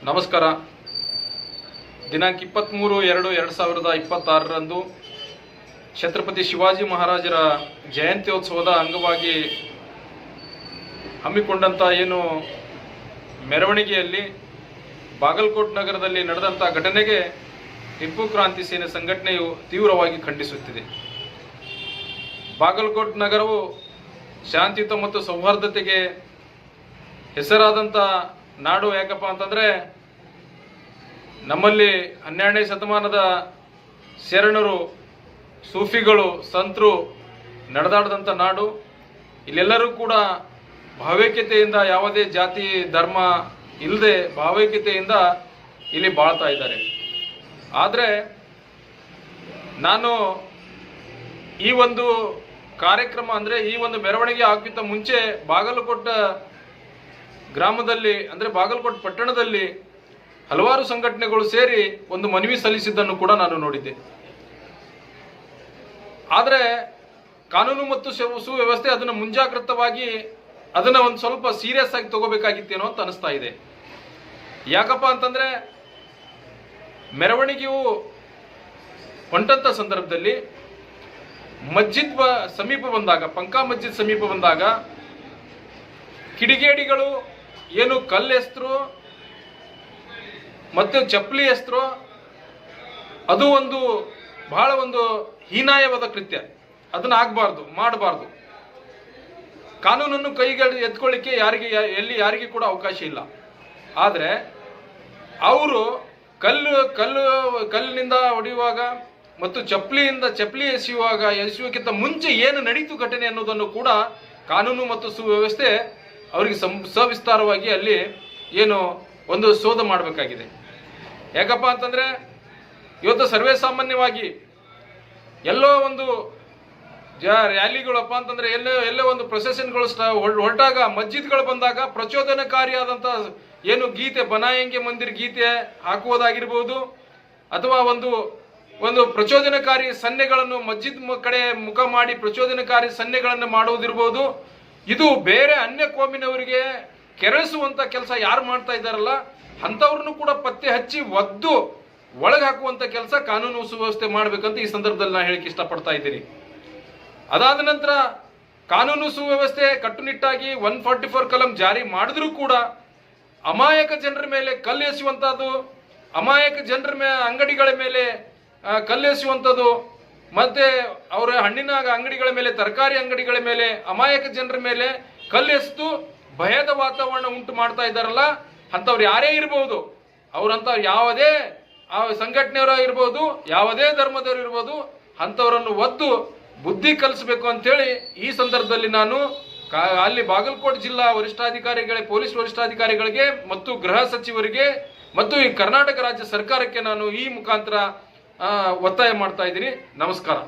ನಮಸ್ಕಾರ. ದಿನಾಂಕ 23/2/2026ರಂದು ಛತ್ರಪತಿ ಶಿವಾಜಿ ಮಹಾರಾಜರ ಜಯಂತ್ಯೋತ್ಸವದ ಅಂಗವಾಗಿ ಹಮ್ಮಿಕೊಂಡಂಥ ಏನು ಮೆರವಣಿಗೆಯಲ್ಲಿ ಬಾಗಲಕೋಟ್ ನಗರದಲ್ಲಿ ನಡೆದಂಥ ಘಟನೆಗೆ ಟಿಪ್ಪು ಕ್ರಾಂತಿ ಸೇನೆ ಸಂಘಟನೆಯು ತೀವ್ರವಾಗಿ ಖಂಡಿಸುತ್ತಿದೆ. ಬಾಗಲಕೋಟ್ ನಗರವು ಶಾಂತಿಯುತ ಮತ್ತು ಸೌಹಾರ್ದತೆಗೆ ಹೆಸರಾದಂಥ ನಾಡು. ಯಾಕಪ್ಪ ಅಂತಂದರೆ ನಮ್ಮಲ್ಲಿ 12ನೇ ಶತಮಾನದ ಶರಣರು, ಸೂಫಿಗಳು, ಸಂತರು ನಡೆದಾಡಿದಂಥ ನಾಡು. ಇಲ್ಲೆಲ್ಲರೂ ಕೂಡ ಭಾವೈಕ್ಯತೆಯಿಂದ, ಯಾವುದೇ ಜಾತಿ ಧರ್ಮ ಇಲ್ಲದೆ ಭಾವೈಕ್ಯತೆಯಿಂದ ಇಲ್ಲಿ ಬಾಳ್ತಾ ಇದ್ದಾರೆ. ಆದರೆ ನಾನು ಈ ಒಂದು ಕಾರ್ಯಕ್ರಮ ಅಂದರೆ ಈ ಒಂದು ಮೆರವಣಿಗೆ ಆಗೋಕ್ಕಿಂತ ಮುಂಚೆ ಬಾಗಲಕೋಟ ಗ್ರಾಮದಲ್ಲಿ ಅಂದರೆ ಬಾಗಲಕೋಟ್ ಪಟ್ಟಣದಲ್ಲಿ ಹಲವಾರು ಸಂಘಟನೆಗಳು ಸೇರಿ ಒಂದು ಮನವಿ ಸಲ್ಲಿಸಿದ್ದನ್ನು ಕೂಡ ನಾನು ನೋಡಿದ್ದೆ. ಆದರೆ ಕಾನೂನು ಮತ್ತು ಸುವ್ಯವಸ್ಥೆ ಅದನ್ನು ಮುಂಜಾಗ್ರತವಾಗಿ ಅದನ್ನು ಒಂದು ಸ್ವಲ್ಪ ಸೀರಿಯಸ್ ಆಗಿ ತಗೋಬೇಕಾಗಿತ್ತೇನೋ ಅಂತ ಅನಿಸ್ತಾ ಇದೆ. ಯಾಕಪ್ಪ ಅಂತಂದ್ರೆ ಮೆರವಣಿಗೆಯು ಹೊಂಟಂತ ಸಂದರ್ಭದಲ್ಲಿ ಮಸ್ಜಿದ್ ಸಮೀಪ ಬಂದಾಗ, ಪಂಕಾ ಮಸ್ಜಿದ್ ಸಮೀಪ ಬಂದಾಗ ಕಿಡಿಗೇಡಿಗಳು ಏನು ಕಲ್ಲೆಸ್ತರು ಮತ್ತು ಚಪ್ಪಲಿ ಎಸ್ತರು, ಅದು ಒಂದು ಬಹಳ ಒಂದು ಹೀನಾಯವಾದ ಕೃತ್ಯ. ಅದನ್ನ ಆಗಬಾರ್ದು, ಮಾಡಬಾರ್ದು. ಕಾನೂನನ್ನು ಕೈಗೆ ಎತ್ಕೊಳ್ಳಿಕ್ಕೆ ಯಾರಿಗೆ ಕೂಡ ಅವಕಾಶ ಇಲ್ಲ. ಆದರೆ ಅವರು ಕಲ್ಲಿನಿಂದ ಹೊಡೆಯುವಾಗ ಮತ್ತು ಚಪ್ಪಲಿ ಎಸೆಯುವಕ್ಕಿಂತ ಮುಂಚೆ ಏನು ನಡೀತು ಘಟನೆ ಅನ್ನೋದನ್ನು ಕೂಡ ಕಾನೂನು ಮತ್ತು ಸುವ್ಯವಸ್ಥೆ ಅವರಿಗೆ ಸವಿಸ್ತಾರವಾಗಿ ಅಲ್ಲಿ ಏನು ಒಂದು ಶೋಧ ಮಾಡಬೇಕಾಗಿದೆ. ಯಾಕಪ್ಪ ಅಂತಂದ್ರೆ ಇವತ್ತು ಸರ್ವೇ ಸಾಮಾನ್ಯವಾಗಿ ಎಲ್ಲೋ ಒಂದು ರ್ಯಾಲಿಗಳಪ್ಪ ಅಂತಂದ್ರೆ ಎಲ್ಲೋ ಒಂದು ಪ್ರೊಸೆಷನ್ಗಳು ಹೊರಟಾಗ, ಮಸ್ಜಿದ್ಗಳು ಬಂದಾಗ ಪ್ರಚೋದನಕಾರಿಯಾದಂಥ ಏನು ಗೀತೆ, ಬನಾಯಂಗೆ ಮಂದಿರ್ ಗೀತೆ ಹಾಕುವುದಾಗಿರ್ಬೋದು, ಅಥವಾ ಒಂದು ಪ್ರಚೋದನಕಾರಿ ಸನ್ನೆಗಳನ್ನು ಮಸ್ಜಿದ್ ಕಡೆ ಮುಖ ಮಾಡಿ ಪ್ರಚೋದನಕಾರಿ ಸನ್ನೆಗಳನ್ನು ಮಾಡುವುದಿರ್ಬೋದು. ಇದು ಬೇರೆ ಅನ್ಯ ಕೋಮಿನವರಿಗೆ ಕೆರಳಿಸುವಂತ ಕೆಲಸ ಯಾರು ಮಾಡ್ತಾ ಇದ್ದಾರಲ್ಲ ಅಂಥವ್ರನ್ನು ಕೂಡ ಪತ್ತೆ ಹಚ್ಚಿ ಒದ್ದು ಒಳಗೆ ಹಾಕುವಂತ ಕೆಲಸ ಕಾನೂನು ಸುವ್ಯವಸ್ಥೆ ಮಾಡ್ಬೇಕಂತ ಈ ಸಂದರ್ಭದಲ್ಲಿ ನಾನು ಹೇಳಕ್ಕೆ ಇಷ್ಟಪಡ್ತಾ ಇದ್ದೀನಿ. ಅದಾದ ನಂತರ ಕಾನೂನು ಸುವ್ಯವಸ್ಥೆ ಕಟ್ಟುನಿಟ್ಟಾಗಿ 144 ಕಲಂ ಜಾರಿ ಮಾಡಿದ್ರೂ ಕೂಡ ಅಮಾಯಕ ಜನರ ಮೇಲೆ ಕಲ್ಲೆಸೆಯುವಂಥದ್ದು, ಅಮಾಯಕ ಜನರ ಅಂಗಡಿಗಳ ಮೇಲೆ ಕಲ್ಲೆಸೆಯುವಂಥದ್ದು, ಮತ್ತೆ ಅವರ ಹಣ್ಣಿನ ಅಂಗಡಿಗಳ ಮೇಲೆ, ತರಕಾರಿ ಅಂಗಡಿಗಳ ಮೇಲೆ, ಅಮಾಯಕ ಜನರ ಮೇಲೆ ಕಲ್ಲೆಸೆದು ಭಯದ ವಾತಾವರಣ ಉಂಟು ಮಾಡ್ತಾ ಇದ್ದಾರಲ್ಲ, ಅಂಥವ್ರು ಯಾರೇ ಇರಬಹುದು, ಅವರಂತ ಯಾವುದೇ ಸಂಘಟನೆಯವರು ಇರ್ಬೋದು, ಯಾವುದೇ ಧರ್ಮದವರು ಇರ್ಬೋದು, ಅಂಥವರನ್ನು ಒದ್ದು ಬುದ್ಧಿ ಕಲಿಸಬೇಕು ಅಂತೇಳಿ ಈ ಸಂದರ್ಭದಲ್ಲಿ ನಾನು ಅಲ್ಲಿ ಬಾಗಲಕೋಟೆ ಜಿಲ್ಲಾ ಪೊಲೀಸ್ ವರಿಷ್ಠಾಧಿಕಾರಿಗಳಿಗೆ ಮತ್ತು ಗೃಹ ಸಚಿವರಿಗೆ ಮತ್ತು ಈ ಕರ್ನಾಟಕ ರಾಜ್ಯ ಸರ್ಕಾರಕ್ಕೆ ನಾನು ಈ ಮುಖಾಂತರ ಒತ್ತಾಯ ಮಾಡ್ತಾ ಇದ್ದೀನಿ. ನಮಸ್ಕಾರ.